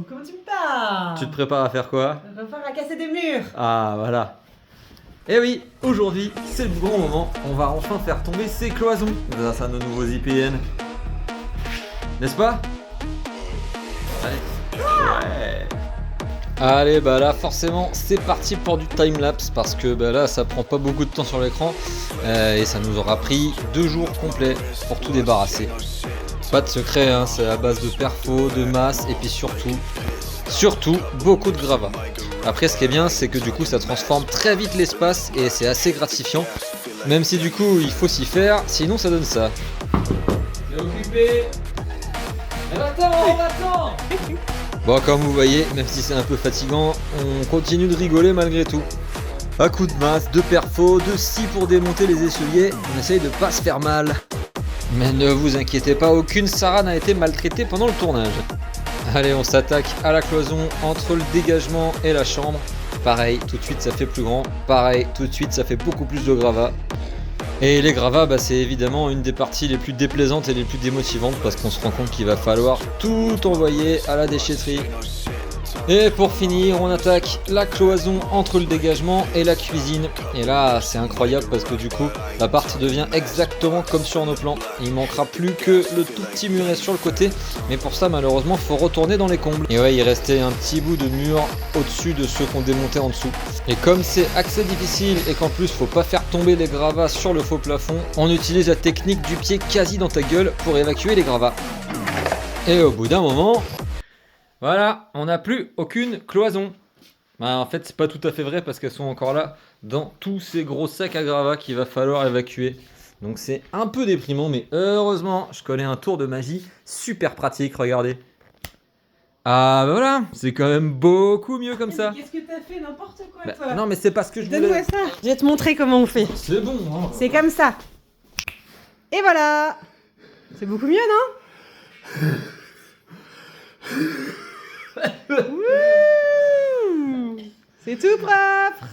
comment tu me parles? Tu te prépares à faire quoi? On va faire à casser des murs. Ah, voilà. Et oui, aujourd'hui, c'est le grand moment. On va enfin faire tomber ces cloisons grâce à nos nouveaux IPN. N'est-ce pas? Allez. Ouais. Allez, bah là, forcément, c'est parti pour du timelapse parce que bah là, ça prend pas beaucoup de temps sur l'écran et ça nous aura pris 2 jours complets pour tout débarrasser. Pas de secret, hein, c'est à base de perfos, de masse et puis surtout, beaucoup de gravats. Après, ce qui est bien, c'est que du coup, ça transforme très vite l'espace et c'est assez gratifiant. Même si du coup, il faut s'y faire, sinon ça donne ça. C'est occupé. Va-t'en. Bon, comme vous voyez, même si c'est un peu fatigant, on continue de rigoler malgré tout. À coup de masse, de perfos, de scie pour démonter les essuiers, on essaye de pas se faire mal. Mais ne vous inquiétez pas, aucune Sarah n'a été maltraitée pendant le tournage. Allez, on s'attaque à la cloison entre le dégagement et la chambre. Pareil, tout de suite ça fait plus grand. Pareil, tout de suite ça fait beaucoup plus de gravats. Et les gravats, bah, c'est évidemment une des parties les plus déplaisantes et les plus démotivantes parce qu'on se rend compte qu'il va falloir tout envoyer à la déchetterie. Et pour finir, on attaque la cloison entre le dégagement et la cuisine. Et là, c'est incroyable parce que du coup, l'appart devient exactement comme sur nos plans. Il manquera plus que le tout petit muret sur le côté. Mais pour ça, malheureusement, faut retourner dans les combles. Et ouais, il restait un petit bout de mur au-dessus de ceux qu'on démontait en dessous. Et comme c'est assez difficile et qu'en plus, faut pas faire tomber les gravats sur le faux plafond, on utilise la technique du pied quasi dans ta gueule pour évacuer les gravats. Et au bout d'un moment... Voilà, on n'a plus aucune cloison. Bah, en fait, c'est pas tout à fait vrai parce qu'elles sont encore là dans tous ces gros sacs à gravats qu'il va falloir évacuer. Donc c'est un peu déprimant, mais heureusement, je connais un tour de magie super pratique, regardez. Ah bah voilà, c'est quand même beaucoup mieux comme ça. Qu'est-ce que t'as fait? N'importe quoi, Bah, toi. non mais c'est parce que je Donne-moi voulais... ça. Je vais te montrer comment on fait. C'est bon, hein. C'est comme ça. Et voilà. C'est beaucoup mieux, non? Wouh, c'est tout propre.